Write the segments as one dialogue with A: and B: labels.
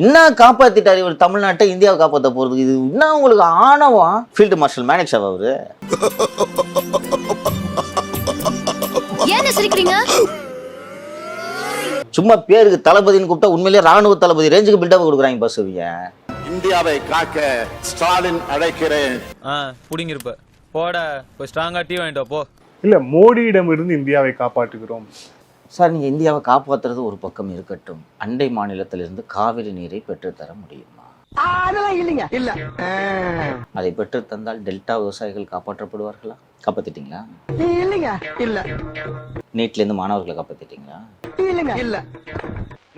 A: இன்னும் காப்பாத்திட்டாரு இவர் தமிழ்நாட்டை, இந்தியாவை காப்பாற்ற போறதுக்கு. இது இன்னும் உங்களுக்கு ஆணவம். ஃபீல்டு மார்ஷல் மேனேக்ஷா அவரு.
B: ஏன் சிரிக்கிறீங்க?
A: சும்மா பேருக்கு தளபதினு கூப்பிட்டா உண்மையிலேயே ராணுவ தளபதி ரேஞ்சுக்கு பில்டப் கொடுக்குறாங்க பசுவிய.
C: இந்தியாவை காக்க ஸ்டாலின் அழைக்கிறேன்.
D: புடிங்கிருப்ப போட போய் ஸ்ட்ராங்கா டீ வாங்கிட்டு போ.
E: இல்ல மோடியிடம் இருந்து இந்தியாவை காப்பாற்றுகிறோம்
A: சார். நீங்க இந்தியாவை காப்பாற்றுறது ஒரு பக்கம் இருக்கட்டும், அண்டை மாநிலத்திலிருந்து காவிரி நீரை பெற்றுத்தர முடியுமா?
F: இல்லைங்க, இல்ல.
A: அதை பெற்று தந்தால் டெல்டா விவசாயிகள் காப்பாற்றப்படுவார்களா? காப்பாத்திட்டீங்களா?
F: இல்லைங்க, இல்ல.
A: நீட்ல இருந்து மாணவர்களை காப்பாத்திட்டீங்களா?
F: இல்லைங்க, இல்ல.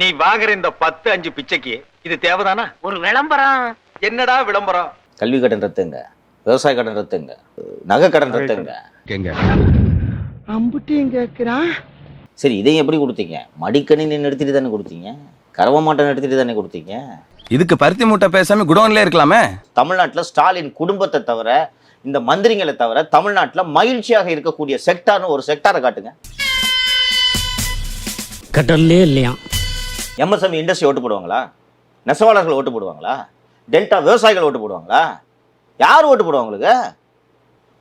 G: நீ வாங்குற இந்த 10-5 பிச்சைக்கு இது தேவைதானா? ஒரு விளம்பரம். என்னடா விளம்பரம்?
A: கல்வி கடன் ரத்துங்க, விவசாய கடன் ரத்துங்க, நகை கடன் ரத்துங்க.
F: அம்புட்டியும் கேக்குறான்.
A: சரி, இதையும் எப்படி கொடுத்தீங்க? மடிக்கணினி நிறுத்திட்டு தானே கொடுத்தீங்க, கறவை மாட்டை நிறுத்திட்டு தானே கொடுத்தீங்க.
H: இதுக்கு பருத்தி மூட்டை பேசாம குடோன்ல இருக்கலாமே.
A: தமிழ்நாட்டில் ஸ்டாலின் குடும்பத்தை தவிர, இந்த மந்திரிங்களை தவிர, தமிழ்நாட்டில் மகிழ்ச்சியாக இருக்கக்கூடிய செக்டார்னு ஒரு செக்டாரை காட்டுங்க.
I: கடல்லே இல்லையா?
A: எம்எஸ்எம்இ இண்டஸ்ட்ரி ஓட்டு போடுவாங்களா? நெசவாளர்கள் ஓட்டு போடுவாங்களா? டெல்டா விவசாயிகள் ஓட்டு போடுவாங்களா? யார் ஓட்டு போடுவாங்களுக்கு?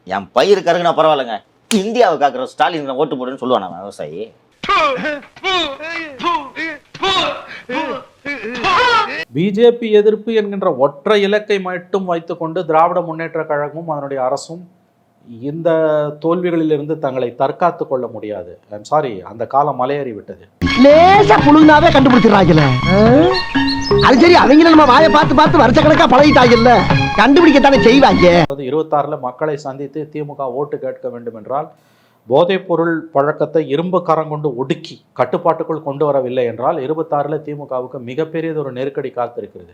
A: என் பயிர் கருகுனா பரவாயில்லைங்க, இந்தியாவை காக்கிற ஸ்டாலின் ஓட்டு போடுன்னு சொல்லுவானா விவசாயி?
J: பிஜேபி எதிர்ப்பு என்கின்ற ஒற்றை இலக்கை மட்டும் வைத்துக்கொண்டு திராவிட முன்னேற்ற கழகமும் அதனுடைய அரசும் இந்த தோல்விகளிலிருந்து தங்களை தற்காத்து கொள்ள முடியாது. ஐம் சாரி, அந்த காலம் மலையேறி விட்டது.
F: லேசா புழுந்தாவே கண்டுபிடிச்சிடறாங்கல்ல. அது சரி, அவங்க நம்ம வாயை பார்த்து பார்த்து வருஷக்கணக்கா பழகிட்டாங்கல்ல, கண்டுபிடிக்கத்தானே செய்வாங்க.
J: 26 மக்களை சந்தித்து திமுக ஓட்டு கேட்க வேண்டும் என்றால் போதைப் பொருள் பழக்கத்தை இரும்பு கரம் கொண்டு ஒடுக்கி கட்டுப்பாட்டுக்குள் கொண்டு வரவில்லை என்றால் 26 திமுகவுக்கு மிகப்பெரியது ஒரு நெருக்கடி காத்திருக்கிறது.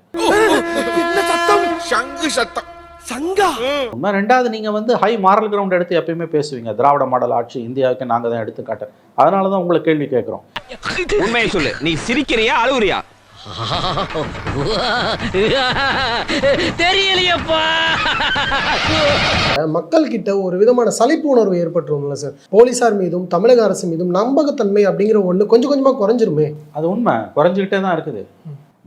J: ரெண்டாவது, நீங்க ஹை மாரல் கிரவுண்ட் எடுத்து எப்பயுமே பேசுவீங்க. திராவிட மாடல் ஆட்சி இந்தியாவுக்கு நாங்க தான் எடுத்து காட்டுறோம். அதனாலதான் உங்களை கேள்வி கேட்கிறோம்.
H: உண்மையை சொல்லு, நீ சிரிக்கிறியா அழுவுறியா?
I: தெரியலையப்பா.
K: மக்கள் கிட்ட ஒரு விதமான சலிப்பு உணர்வு ஏற்பட்டுரும்ல சார். போலீசார் மீதும் தமிழக அரசு மீதும் நம்பகத்தன்மை அப்படிங்கிற ஒண்ணு கொஞ்சம் கொஞ்சமா குறைஞ்சிருமே.
J: அது உண்மை, குறைஞ்சிக்கிட்டே தான் இருக்குது.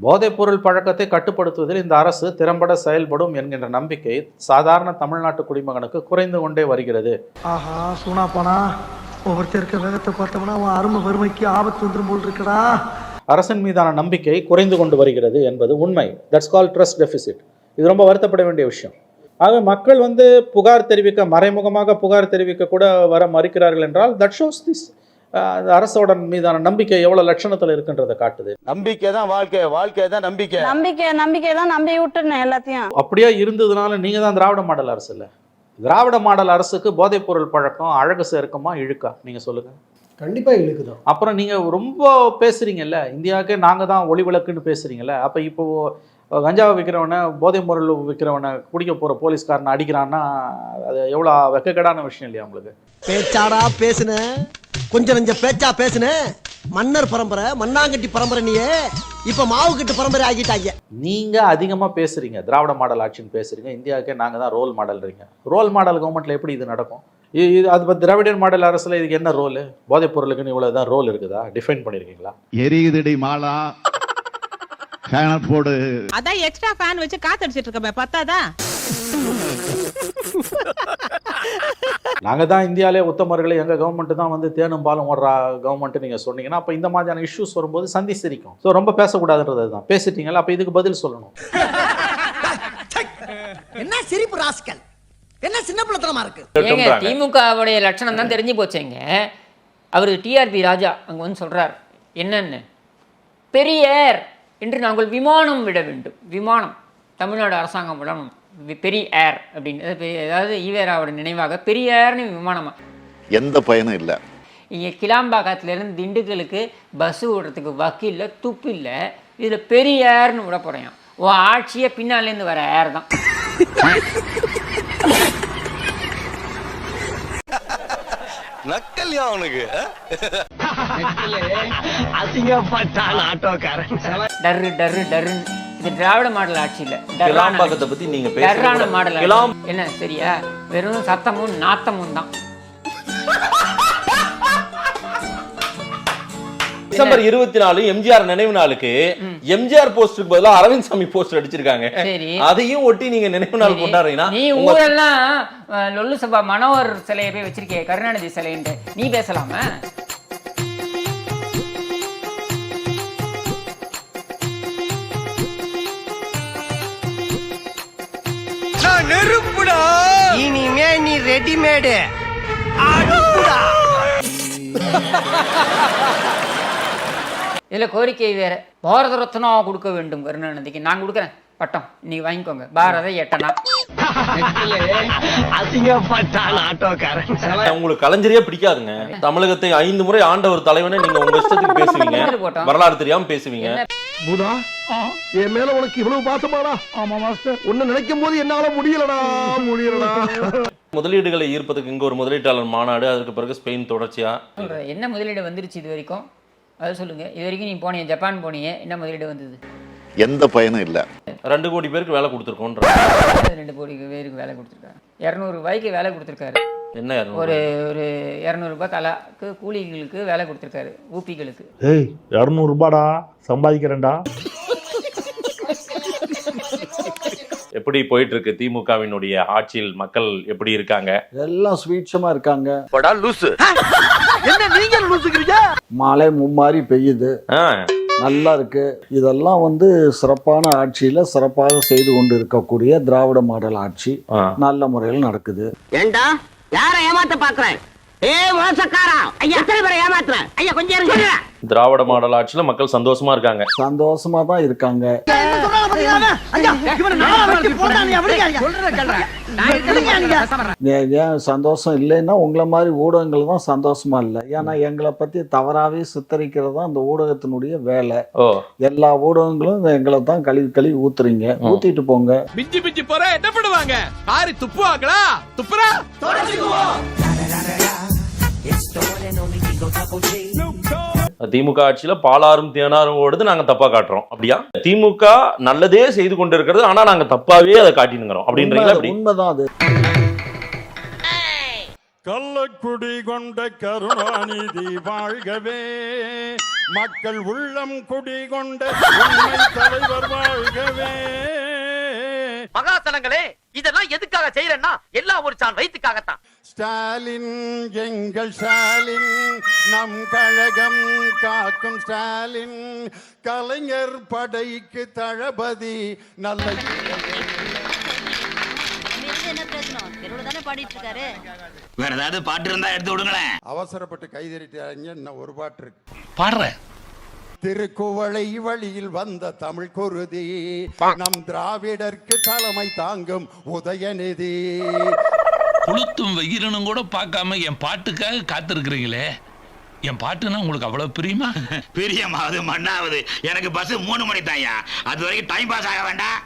J: போதைப் பொருள் பழக்கத்தை கட்டுப்படுத்துவதில் இந்த அரசு திறம்பட செயல்படும் என்கின்ற நம்பிக்கை சாதாரண தமிழ்நாட்டு குடிமகனுக்கு குறைந்து கொண்டே வருகிறது.
F: ஆஹா, சூனா போனா ஒவ்வொருத்தருக்கு வேகத்தை பார்த்தோம்னா அவன் அருமை வறுமைக்கு ஆபத்து வந்துடும் போல் இருக்கடா.
J: அரசின் மீதான நம்பிக்கை குறைந்து கொண்டு வருகிறது என்பது உண்மை. That's call trust deficit. இது ரொம்ப வருத்தப்பட வேண்டிய விஷயம். ஆக மக்கள் புகார் தெரிவிக்க, மறைமுகமாக புகார் தெரிவிக்க கூட வர மறுக்கிறார்கள் என்றால் தட் ஷோஸ் திஸ் அரசோட மீதான நம்பிக்கை எவ்வளவு லட்சணத்துல இருக்குன்றதை காட்டுது.
C: நம்பிக்கை தான் வாழ்க்கை, வாழ்க்கை தான் நம்பிக்கை.
B: நம்பிக்கை தான் நம்பி விட்டுறேன் எல்லாத்தையும்.
J: அப்படியே இருந்ததுனால நீங்க தான் திராவிட மாடல் அரசு இல்ல. திராவிட மாடல் அரசுக்கு போதைப் பொருள் பழக்கம் அழகு சேர்க்குமா இழுக்கா? நீங்க சொல்லுங்க.
K: கண்டிப்பா இழுக்குதான்.
J: அப்புறம் நீங்க ரொம்ப பேசுறீங்கல்ல, இந்தியாவுக்கே நாங்க தான் ஒளி விளக்குன்னு பேசுறீங்கல்ல. அப்ப இப்போ கஞ்சாவை விற்கிறவனை, போதை பொருள் விற்கிறவனை, குடிக்க போற போலீஸ்காரனை அடிக்கிறான்னா அது எவ்வளவு வெக்கக்கேடான விஷயம் இல்லையா உங்களுக்கு?
F: பேச்சாடா பேசுன, கொஞ்சம் நஞ்சம் பேச்சா பேசுன. மன்னர் பரம்பரை, மண்ணாங்கட்டி பரம்பரை, நீயே இப்ப மாவு கட்டு பரம்பரை ஆகிட்டாங்க.
J: நீங்க அதிகமா பேசுறீங்க, திராவிட மாடல் ஆட்சின்னு பேசுறீங்க. இந்தியாவுக்கே நாங்க தான் ரோல் மாடல்றீங்க. ரோல் மாடல் கவர்மெண்ட்ல எப்படி இது நடக்கும்? அது திராவிடர் மாடல் அரசுல இதுக்கு என்ன ரோல்? போதைப் பொருளுக்குன்னு இவ்வளவுதான் ரோல் இருக்குதா? டிஃபைன் பண்ணிருக்கீங்களா?
C: எரியுதடி மாலா ஃபேன் போடு.
B: அதான் எக்ஸ்ட்ரா ஃபேன் வச்சு காத்தடிச்சிட்டு இருக்கமே, பத்தாதா?
J: நாங்க தான் இந்தியாவிலே உத்தமர்களை, எங்க கவர்மெண்ட் தான் தேனும் பாலும் ஓடுற கவர்மெண்ட் நீங்க சொன்னீங்கன்னா அப்ப இந்த மாதிரியான இஷ்யூஸ் வரும்போது சந்தி சிரிக்கும். ஸோ ரொம்ப பேசக்கூடாதுன்றது தான். பேசிட்டீங்களா, அப்ப இதுக்கு பதில் சொல்லணும்.
F: என்ன சிரிப்பு ராஸ்கல், என்ன சின்ன பிள்ளைத்தனமா இருக்கு.
B: திமுகவுடைய லட்சணம் தான் தெரிஞ்சு போச்சேங்க. அவரு டிஆர்பி ராஜா அங்க சொல்றார் என்னன்னு, பெரியார் என்று நாங்கள் விமானம் விட வேண்டும். விமானம் தமிழ்நாடு அரசாங்கம் விடணும், பெரிய ஏர் அப்படின்னு. அதாவது ஈவேராவோட நினைவாக பெரியார்னு விமானமா.
C: எந்த பயனும் இல்லை.
B: இங்கே கிளாம்பாக்கத்துலேருந்து திண்டுக்கலுக்கு பஸ்ஸு விடுறதுக்கு வக்கு இல்லை, துப்பு இல்லை. இதில் பெரியார்னு விட போகிறேன். உன் ஆட்சியை பின்னாலேருந்து வர ஏர் தான்.
H: நக்கல்யா அவனுக்கு
B: டர்ரு டர்ரு டர்ருன்னு. இது திராவிட மாடல் ஆட்சி இல்ல,
A: கிளாம்பாக்கத்தை பத்தி நீங்க
B: டர்ரான மாடல். என்ன சரியா? வெறும் சத்தமும் நாத்தமும் தான்.
I: டிசம்பர் 24 எம்ஜிஆர் நினைவு நாளுக்கு எம்ஜிஆர் போஸ்டருக்கு பதிலா அரவிந்த் சாமி போஸ்டர் அடிச்சிருக்காங்க.
B: சரி.
I: அதையும் ஒட்டி நீங்க நினைவு நாள் கொண்டாடுறீங்கன்னா
B: நீ ஊரெல்லாம் லொல்லு சபா மனோகர் சிலையை போய் வச்சிருக்கே, கருணாநிதி சிலைன்ட்டு நீ பேசலாமா?
F: நெருப்புடா இனிமே நீ ரெடிமேடு அடுப்புடா.
B: இதுல கோரிக்கை வேற, பாரத ரத்னா கொடுக்க வேண்டும் கருணாநிதிக்கு. நான் கொடுக்குறேன் பட்டம், நீ வாங்கிக்கோங்க, பாரத எட்டனா.
I: உங்களுக்கு கலைஞரே பிடிக்காதுங்க. தமிழகத்தை 5 முறை ஆண்ட ஒரு தலைவனை நீங்க உங்க இஷ்டத்துக்கு பேசுவீங்க, வரலாறு தெரியாம பேசுவீங்க.
F: புதா என் மேல உனக்கு இவ்வளவு பாசமாடா? ஆமா மாஸ்டர், உன்னை நினைக்கும் போது என்னால முடியலடா.
I: முதலீடுகளை ஈர்ப்பதற்கு இங்க ஒரு முதலீட்டாளர் மாநாடு, அதுக்கு பிறகு ஸ்பெயின் தொடர்ச்சியா.
B: என்ன முதலீடு வந்துருச்சு இது வரைக்கும்? அது சொல்லுங்க. இது வரைக்கும் நீ போனீங்க, ஜப்பான் போனீங்க, என்ன முதலீடு வந்தது?
C: எந்த பயனும் இல்ல.
I: 2 கோடி பேருக்கு வேலை கொடுத்துருக்கோம்.
B: 2 கோடி பேருக்கு வேலை கொடுத்துருக்காரு. 200 ரூபாய்க்கு வேலை கொடுத்துருக்காரு.
I: என்ன
B: ஒரு 200 ரூபாய் கலாக்கு கூலிகளுக்கு வேலை கொடுத்துருக்காரு, ஊப்பிகளுக்கு.
E: ஏய் 200 ரூபாடா சம்பாதிக்கிறேன்டா.
I: எப்படி போயிட்டு இருக்கு திமுகவினுடைய ஆட்சியில்? மக்கள் எப்படி இருக்காங்க?
J: எல்லாம் ஸ்வீட்சமா இருக்காங்க.
G: படா லூசு.
F: என்ன நீங்க லூசுக்கிறீங்க?
J: மழை மும்மாரி பெய்யுது, நல்லா இருக்கு. இதெல்லாம் வந்து சிறப்பான ஆட்சியில சிறப்பாக செய்து கொண்டு இருக்கக்கூடிய திராவிட மாடல் ஆட்சி நல்ல முறையில் நடக்குது.
F: ஏண்டா யார ஏமாத்த பாக்குறேன்? மோசக்காரா ஐயா, எத்தனை பேரை ஏமாத்துறேன் ஐயா? கொஞ்சம் இருங்க.
I: திராவிட மாடல் ஆட்சியில மக்கள் சந்தோஷமா இருக்காங்க.
J: சந்தோஷமா தான் இருக்காங்க. ஏன் சந்தோஷம் இல்லைன்னா உங்களை மாதிரி ஊடகங்கள் தான் சந்தோஷமா இல்லை. ஏன்னா எங்களை பத்தி தவறாவே சித்தரிக்கிறது தான் அந்த ஊடகத்தினுடைய வேலை. எல்லா ஊடகங்களும் எங்களை தான் கழுவி ஊத்துறீங்க, ஊத்திட்டு போங்க.
H: பிஞ்சி பிஞ்சி போற என்ன பண்ணுவாங்க? ஆரி துப்புவாங்களா? துப்புறா
I: திமுக ஆட்சியில பாலாரும் தேனாரும் ஓடுது, நாங்க தப்பா காட்டுறோம். அப்படியா? திமுக நல்லதே செய்து கொண்டு இருக்கிறது, ஆனா நாங்க தப்பாவே அதை காட்டினுங்கிறோம் அப்படின்றீங்களா?
J: உண்மைதான் அது.
C: கள்ளக்குடி கொண்ட கருணாநிதி வாழ்கவே, மக்கள் உள்ளம் குடி கொண்ட தலைவர் வாழ்கவே.
G: மகாசனங்களே, இதெல்லாம் எதுக்காக செய்யறேன்னா எல்லாம் ஒரு சான் வயிற்றுக்காகத்தான்.
C: ஸ்டாலின் எங்கள் ஸ்டாலின், நம் கழகம் காக்கும் ஸ்டாலின், கலைஞர் படைக்கு தளபதி நல்ல.
H: வேற ஏதாவது பாட்டு இருந்தா எடுத்து விடுங்களேன்.
C: அவசரப்பட்டு கைதறிட்டாங்க, இன்னும் ஒரு பாட்டு இருக்கு,
H: பாடுறேன்.
C: திருக்குவளை வழியில் வந்த தமிழ் குருதி, நம் திராவிடர்க்கு தலைமை தாங்கும் உதயநிதி.
H: புளுத்தும் வெயிரனும் கூட பார்க்காம என் பாட்டுக்காக காத்திருக்கிறீங்களே. என் பாட்டுன்னா உங்களுக்கு அவ்வளவு பிரியமா?
G: பிரியமாவது மண்ணாவது எனக்கு பஸ் 3 மணி தாயா, அது வரைக்கும் டைம் பாஸ் ஆக வேண்டாம்.